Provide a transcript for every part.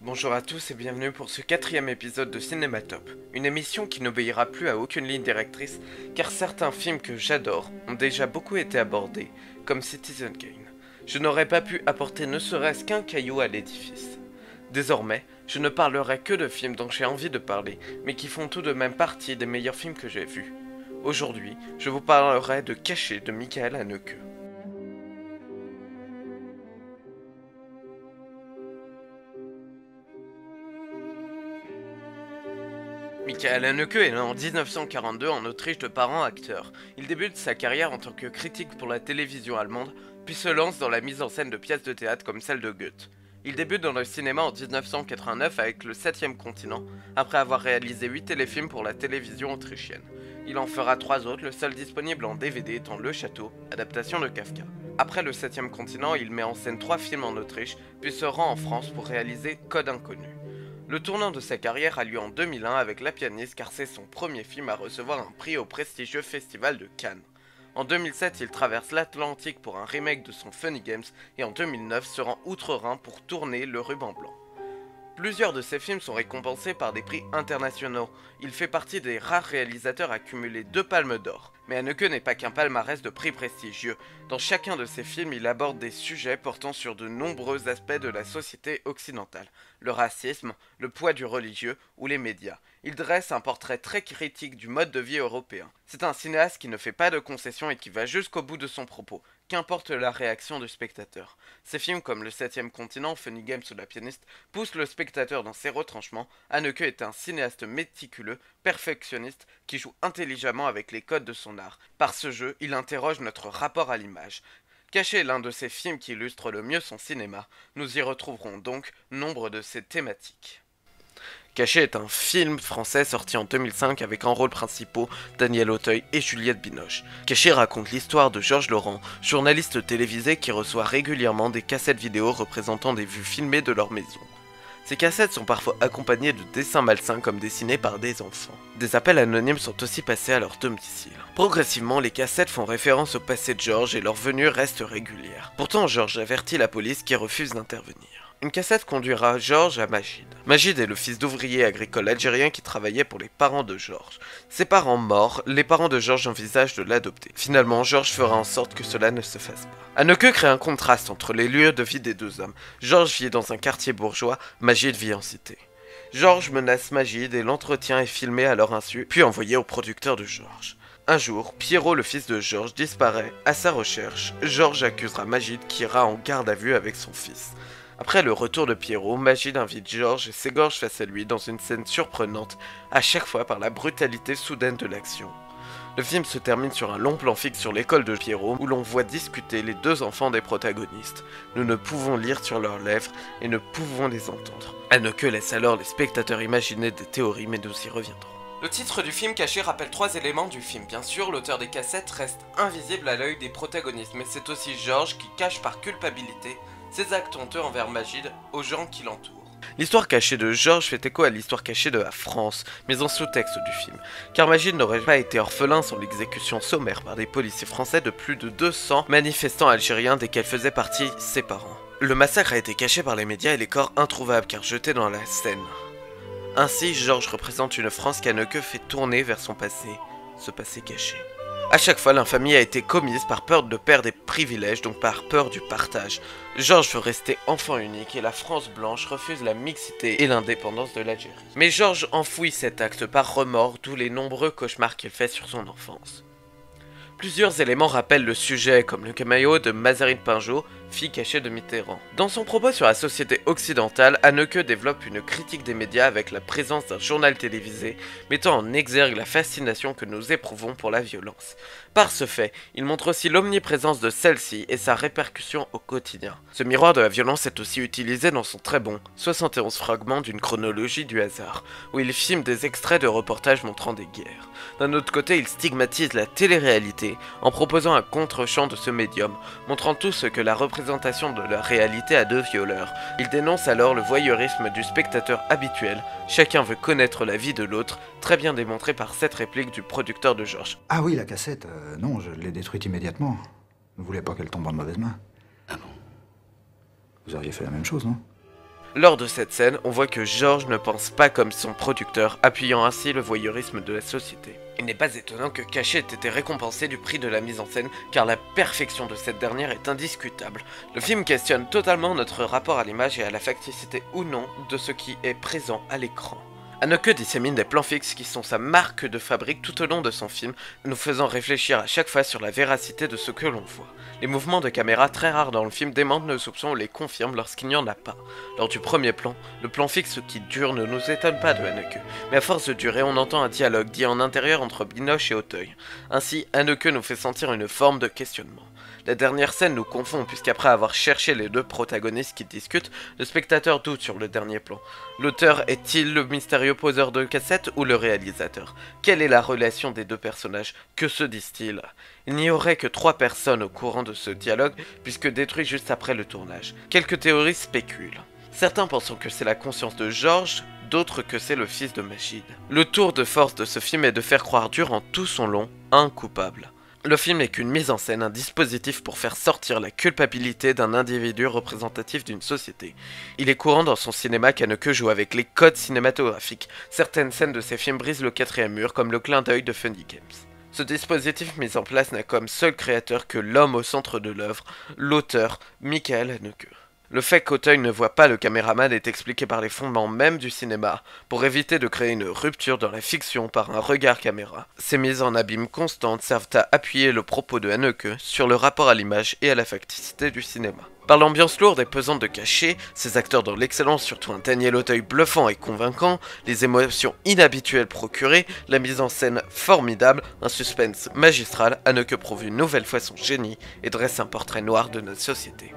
Bonjour à tous et bienvenue pour ce quatrième épisode de Cinématop, une émission qui n'obéira plus à aucune ligne directrice car certains films que j'adore ont déjà beaucoup été abordés, comme Citizen Kane. Je n'aurais pas pu apporter ne serait-ce qu'un caillou à l'édifice. Désormais, je ne parlerai que de films dont j'ai envie de parler, mais qui font tout de même partie des meilleurs films que j'ai vus. Aujourd'hui, je vous parlerai de Caché de Michael Haneke. Michael Haneke est né en 1942 en Autriche de parents acteurs. Il débute sa carrière en tant que critique pour la télévision allemande, puis se lance dans la mise en scène de pièces de théâtre comme celle de Goethe. Il débute dans le cinéma en 1989 avec Le Septième Continent, après avoir réalisé 8 téléfilms pour la télévision autrichienne. Il en fera 3 autres, le seul disponible en DVD étant Le Château, adaptation de Kafka. Après Le Septième Continent, il met en scène 3 films en Autriche, puis se rend en France pour réaliser Code Inconnu. Le tournant de sa carrière a lieu en 2001 avec La Pianiste car c'est son premier film à recevoir un prix au prestigieux Festival de Cannes. En 2007, il traverse l'Atlantique pour un remake de son Funny Games et en 2009 se rend outre-Rhin pour tourner Le Ruban Blanc. Plusieurs de ses films sont récompensés par des prix internationaux. Il fait partie des rares réalisateurs à cumuler 2 palmes d'or. Mais Haneke n'est pas qu'un palmarès de prix prestigieux. Dans chacun de ses films, il aborde des sujets portant sur de nombreux aspects de la société occidentale. Le racisme, le poids du religieux ou les médias. Il dresse un portrait très critique du mode de vie européen. C'est un cinéaste qui ne fait pas de concessions et qui va jusqu'au bout de son propos, qu'importe la réaction du spectateur. Ses films comme Le Septième Continent, Funny Games ou La Pianiste poussent le spectateur dans ses retranchements. Haneke est un cinéaste méticuleux, perfectionniste, qui joue intelligemment avec les codes de son art. Par ce jeu, il interroge notre rapport à l'image. Caché est l'un de ses films qui illustre le mieux son cinéma. Nous y retrouverons donc nombre de ses thématiques. Caché est un film français sorti en 2005 avec en rôles principaux Daniel Auteuil et Juliette Binoche. Caché raconte l'histoire de Georges Laurent, journaliste télévisé qui reçoit régulièrement des cassettes vidéo représentant des vues filmées de leur maison. Ces cassettes sont parfois accompagnées de dessins malsains comme dessinés par des enfants. Des appels anonymes sont aussi passés à leur domicile. Progressivement, les cassettes font référence au passé de Georges et leur venue reste régulière. Pourtant, Georges avertit la police qui refuse d'intervenir. Une cassette conduira Georges à Magid. Magid est le fils d'ouvriers agricoles algériens qui travaillait pour les parents de Georges. Ses parents morts, les parents de Georges envisagent de l'adopter. Finalement, Georges fera en sorte que cela ne se fasse pas. Haneke crée un contraste entre les lieux de vie des deux hommes. Georges vit dans un quartier bourgeois, Magid vit en cité. Georges menace Magid et l'entretien est filmé à leur insu, puis envoyé au producteur de Georges. Un jour, Pierrot, le fils de Georges, disparaît. À sa recherche, Georges accusera Magid qui ira en garde à vue avec son fils. Après le retour de Pierrot, Magid invite Georges et s'égorge face à lui dans une scène surprenante, à chaque fois par la brutalité soudaine de l'action. Le film se termine sur un long plan fixe sur l'école de Pierrot où l'on voit discuter les 2 enfants des protagonistes. Nous ne pouvons lire sur leurs lèvres et ne pouvons les entendre. Haneke laisse alors les spectateurs imaginer des théories, mais nous y reviendrons. Le titre du film Caché rappelle 3 éléments du film. Bien sûr, l'auteur des cassettes reste invisible à l'œil des protagonistes, mais c'est aussi Georges qui cache par culpabilité ses actes honteux envers Magid aux gens qui l'entourent. L'histoire cachée de Georges fait écho à l'histoire cachée de la France, mais en sous-texte du film, car Magid n'aurait pas été orphelin sans l'exécution sommaire par des policiers français de plus de 200 manifestants algériens desquels faisaient partie ses parents. Le massacre a été caché par les médias et les corps introuvables car jetés dans la Seine. Ainsi, Georges représente une France qu'Haneke fait tourner vers son passé, ce passé caché. À chaque fois, l'infamie a été commise par peur de perdre des privilèges, donc par peur du partage. Georges veut rester enfant unique et la France blanche refuse la mixité et l'indépendance de l'Algérie. Mais Georges enfouit cet acte par remords, d'où les nombreux cauchemars qu'il fait sur son enfance. Plusieurs éléments rappellent le sujet, comme le cameo de Mazarine Pinjot, fille cachée de Mitterrand. Dans son propos sur la société occidentale, Haneke développe une critique des médias avec la présence d'un journal télévisé, mettant en exergue la fascination que nous éprouvons pour la violence. Par ce fait, il montre aussi l'omniprésence de celle-ci et sa répercussion au quotidien. Ce miroir de la violence est aussi utilisé dans son très bon 71 fragments d'une chronologie du hasard, où il filme des extraits de reportages montrant des guerres. D'un autre côté, il stigmatise la télé-réalité en proposant un contre-champ de ce médium, montrant tout ce que la représentation de la réalité a de violeurs. Il dénonce alors le voyeurisme du spectateur habituel. Chacun veut connaître la vie de l'autre, très bien démontré par cette réplique du producteur de Georges. Ah oui, la cassette, non, je l'ai détruite immédiatement. Ne voulais pas qu'elle tombe en de mauvaises mains. Ah bon? Vous auriez fait la même chose, non? Lors de cette scène, on voit que George ne pense pas comme son producteur, appuyant ainsi le voyeurisme de la société. Il n'est pas étonnant que Cachet ait été récompensé du prix de la mise en scène, car la perfection de cette dernière est indiscutable. Le film questionne totalement notre rapport à l'image et à la facticité ou non de ce qui est présent à l'écran. Haneke dissémine des plans fixes qui sont sa marque de fabrique tout au long de son film, nous faisant réfléchir à chaque fois sur la véracité de ce que l'on voit. Les mouvements de caméra très rares dans le film démentent nos soupçons ou les confirment lorsqu'il n'y en a pas. Lors du premier plan, le plan fixe qui dure ne nous étonne pas de Haneke, mais à force de durer, on entend un dialogue dit en intérieur entre Binoche et Auteuil. Ainsi, Haneke nous fait sentir une forme de questionnement. La dernière scène nous confond puisqu'après avoir cherché les deux protagonistes qui discutent, le spectateur doute sur le dernier plan. L'auteur est-il le mystérieux poseur de cassette ou le réalisateur? Quelle est la relation des deux personnages? Que se disent-ils? Il n'y aurait que 3 personnes au courant de ce dialogue puisque détruit juste après le tournage. Quelques théories spéculent. Certains pensant que c'est la conscience de George, d'autres que c'est le fils de Magid. Le tour de force de ce film est de faire croire durant tout son long un coupable. Le film n'est qu'une mise en scène, un dispositif pour faire sortir la culpabilité d'un individu représentatif d'une société. Il est courant dans son cinéma qu'Haneke joue avec les codes cinématographiques. Certaines scènes de ses films brisent le 4e mur, comme le clin d'œil de Funny Games. Ce dispositif mis en place n'a comme seul créateur que l'homme au centre de l'œuvre, l'auteur, Michael Haneke. Le fait qu'Auteuil ne voit pas le caméraman est expliqué par les fondements même du cinéma, pour éviter de créer une rupture dans la fiction par un regard caméra. Ces mises en abîme constantes servent à appuyer le propos de Haneke sur le rapport à l'image et à la facticité du cinéma. Par l'ambiance lourde et pesante de Cachet, ses acteurs dans l'excellence, surtout un Daniel Auteuil bluffant et convaincant, les émotions inhabituelles procurées, la mise en scène formidable, un suspense magistral, Haneke prouve une nouvelle fois son génie et dresse un portrait noir de notre société.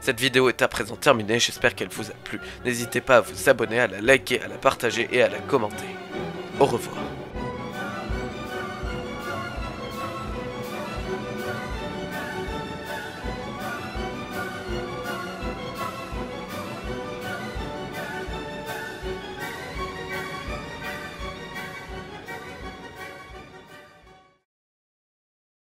Cette vidéo est à présent terminée, j'espère qu'elle vous a plu. N'hésitez pas à vous abonner, à la liker, à la partager et à la commenter. Au revoir.